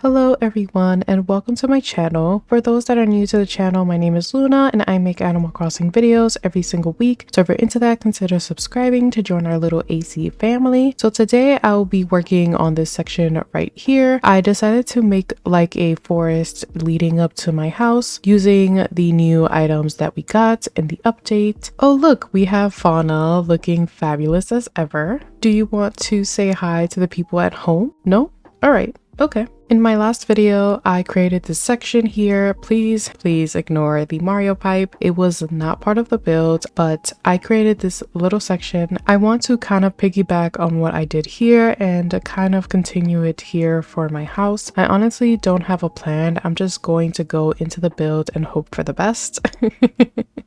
Hello everyone and welcome to my channel. For those that are new to the channel, my name is Luna and I make Animal Crossing videos every single week. So if you're into that, consider subscribing to join our little AC family. So today I will be working on this section right here. I decided to make like a forest leading up to my house using the new items that we got in the update. Oh look, we have Fauna looking fabulous as ever. Do you want to say hi to the people at home? No? Alright, okay. In my last video, I created this section here. Please ignore the Mario pipe. It was not part of the build, but I created this little section. I want to kind of piggyback on what I did here and kind of continue it here for my house. I honestly don't have a plan. I'm just going to go into the build and hope for the best.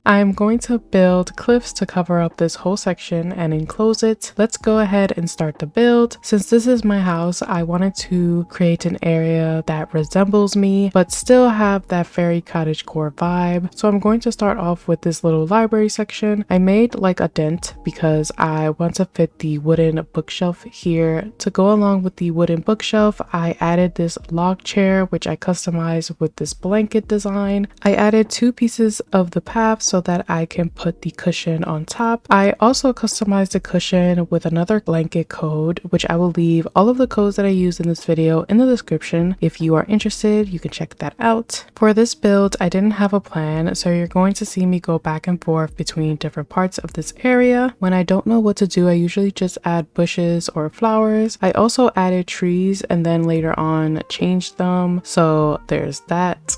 I'm going to build cliffs to cover up this whole section and enclose it. Let's go ahead and start the build. Since this is my house, I wanted to create an area that resembles me but still have that Fairy Cottagecore vibe. So I'm going to start off with this little library section. I made like a dent because I want to fit the wooden bookshelf here. To go along with the wooden bookshelf, I added this log chair which I customized with this blanket design. I added 2 pieces of the path so that I can put the cushion on top. I also customized the cushion with another blanket code, which I will leave all of the codes that I used in this video in the description. If you are interested, you can check that out. For this build, I didn't have a plan, so you're going to see me go back and forth between different parts of this area. When I don't know what to do, I usually just add bushes or flowers. I also added trees and then later on changed them, so there's that.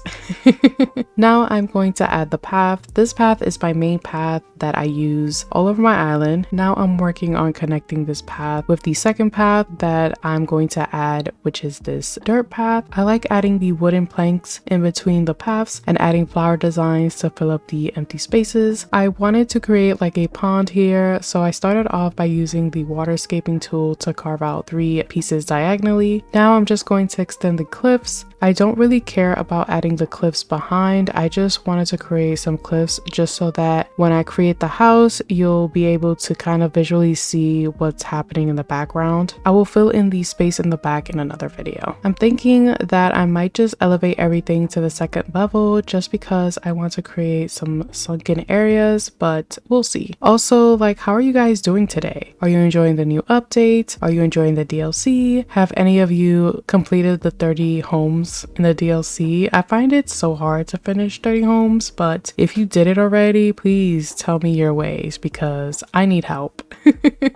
Now I'm going to add the path. This path is my main path that I use all over my island. Now I'm working on connecting this path with the second path that I'm going to add, which is this dirt path. I like adding the wooden planks in between the paths and adding flower designs to fill up the empty spaces. I wanted to create like a pond here, so I started off by using the waterscaping tool to carve out 3 pieces diagonally. Now I'm just going to extend the cliffs. I don't really care about adding the cliffs behind. I just wanted to create some cliffs just so that when I create the house, you'll be able to kind of visually see what's happening in the background. I will fill in the space in the back in another video. I'm thinking that I might just elevate everything to the second level just because I want to create some sunken areas, but we'll see. Also, like, how are you guys doing today? Are you enjoying the new update? Are you enjoying the DLC? Have any of you completed the 30 homes in the DLC? I find it so hard to finish 30 homes, but if you did it already, please tell me your ways because I need help.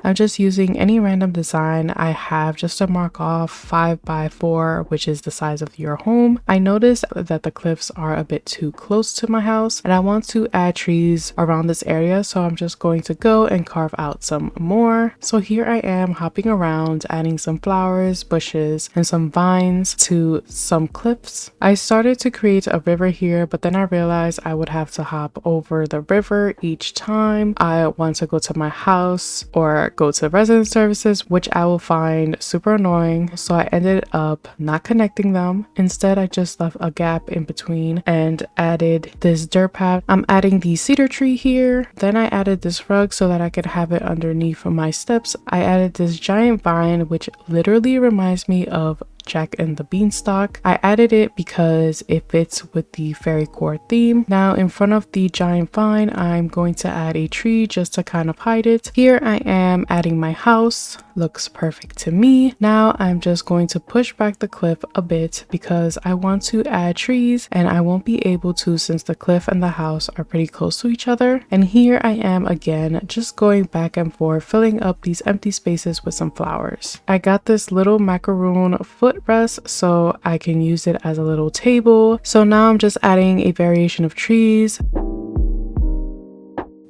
I'm just using any random design I have just to mark off 5x4, which is the size of your home. I noticed that the cliffs are a bit too close to my house and I want to add trees around this area, so I'm just going to go and carve out some more. So here I am hopping around, adding some flowers, bushes, and some vines to some cliffs. I started to create a river here, but then I realized I would have to hop over the river each time I want to go to my house or go to resident services, which I will find super annoying. So I ended up not connecting them. Instead, I just left a gap in between and added this dirt path. I'm adding the cedar tree here. Then I added this rug so that I could have it underneath my steps. I added this giant vine, which literally reminds me of Jack and the Beanstalk. I added it because it fits with the fairy core theme. Now in front of the giant vine, I'm going to add a tree just to kind of hide it. Here I am adding my house. Looks perfect to me. Now I'm just going to push back the cliff a bit because I want to add trees and I won't be able to since the cliff and the house are pretty close to each other. And here I am again, just going back and forth, filling up these empty spaces with some flowers. I got this little macaroon footrest so I can use it as a little table. So now I'm just adding a variation of trees.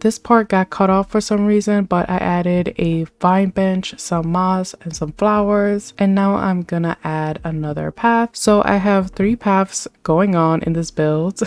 This part got cut off for some reason, but I added a vine bench, some moss, and some flowers. And now I'm gonna add another path. So I have 3 paths going on in this build.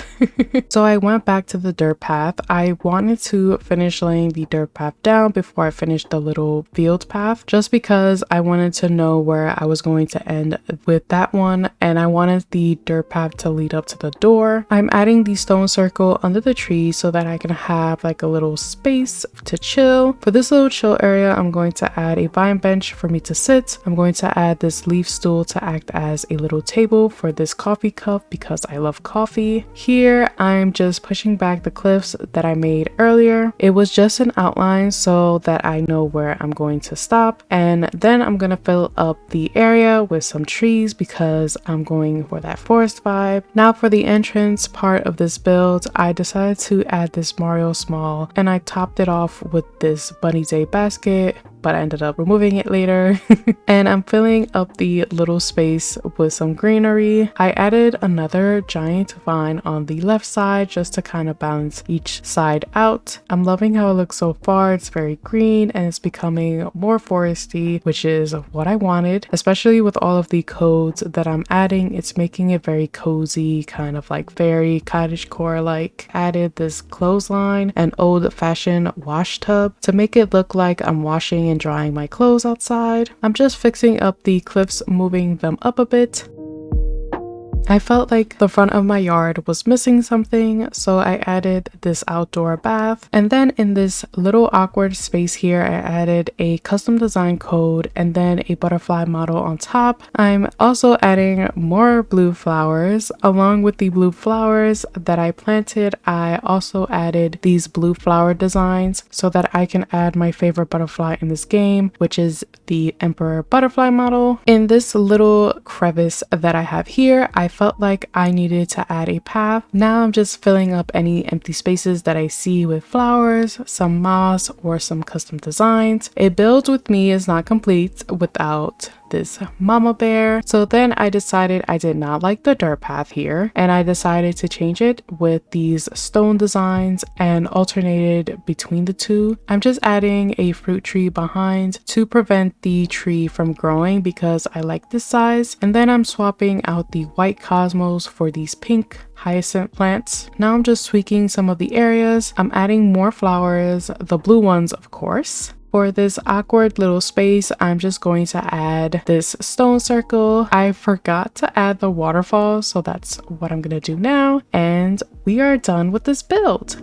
So I went back to the dirt path. I wanted to finish laying the dirt path down before I finished the little field path, just because I wanted to know where I was going to end with that one. And I wanted the dirt path to lead up to the door. I'm adding the stone circle under the tree so that I can have like a little little space to chill. For this little chill area, I'm going to add a vine bench for me to sit. I'm going to add this leaf stool to act as a little table for this coffee cup because I love coffee. Here, I'm just pushing back the cliffs that I made earlier. It was just an outline so that I know where I'm going to stop, and then I'm gonna fill up the area with some trees because I'm going for that forest vibe. Now for the entrance part of this build, I decided to add this Mario small, and I topped it off with this Bunny Day basket, but I ended up removing it later. And I'm filling up the little space with some greenery. I added another giant vine on the left side just to kind of balance each side out. I'm loving how it looks so far. It's very green and it's becoming more foresty, which is what I wanted, especially with all of the codes that I'm adding. It's making it very cozy, kind of like Fairy Cottagecore like. Added this clothesline and old-fashioned wash tub to make it look like I'm washing and drying my clothes outside. I'm just fixing up the cliffs, moving them up a bit. I felt like the front of my yard was missing something, so I added this outdoor bath. And then in this little awkward space here, I added a custom design code and then a butterfly model on top. I'm also adding more blue flowers. Along with the blue flowers that I planted, I also added these blue flower designs so that I can add my favorite butterfly in this game, which is the Emperor butterfly model. In this little crevice that I have here, I felt like I needed to add a path. Now I'm just filling up any empty spaces that I see with flowers, some moss, or some custom designs. A build with me is not complete without this mama bear. So then I decided I did not like the dirt path here, and I decided to change it with these stone designs and alternated between the two. I'm just adding a fruit tree behind to prevent the tree from growing because I like this size, and then I'm swapping out the white cosmos for these pink hyacinth plants. Now I'm just tweaking some of the areas. I'm adding more flowers, the blue ones of course. For this awkward little space, I'm just going to add this stone circle. I forgot to add the waterfall, so that's what I'm gonna do now. And we are done with this build.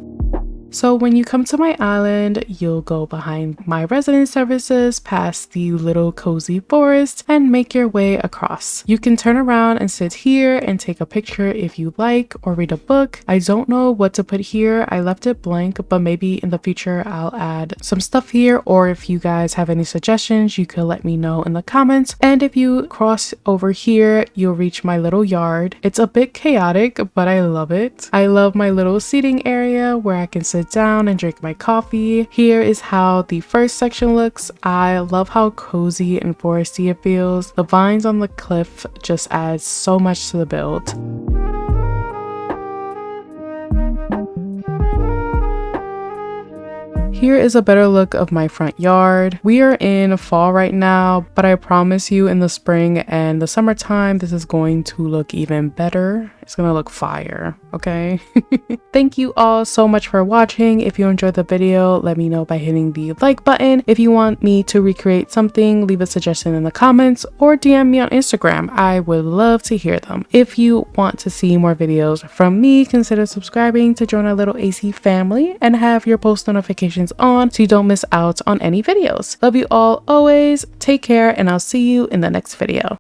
So when you come to my island, you'll go behind my resident services, past the little cozy forest, and make your way across. You can turn around and sit here and take a picture if you like, or read a book. I don't know what to put here. I left it blank, but maybe in the future I'll add some stuff here, or if you guys have any suggestions, you could let me know in the comments. And if you cross over here, you'll reach my little yard. It's a bit chaotic, but I love it. I love my little seating area where I can sit down and drink my coffee. Here is how the first section looks. I love how cozy and foresty it feels. The vines on the cliff just adds so much to the build. Here is a better look of my front yard. We are in fall right now, but I promise you in the spring and the summertime, this is going to look even better. It's gonna look fire, okay? Thank you all so much for watching. If you enjoyed the video, let me know by hitting the like button. If you want me to recreate something, leave a suggestion in the comments or DM me on Instagram. I would love to hear them. If you want to see more videos from me, consider subscribing to join our little AC family and have your post notifications on so you don't miss out on any videos. Love you all always. Take care, and I'll see you in the next video.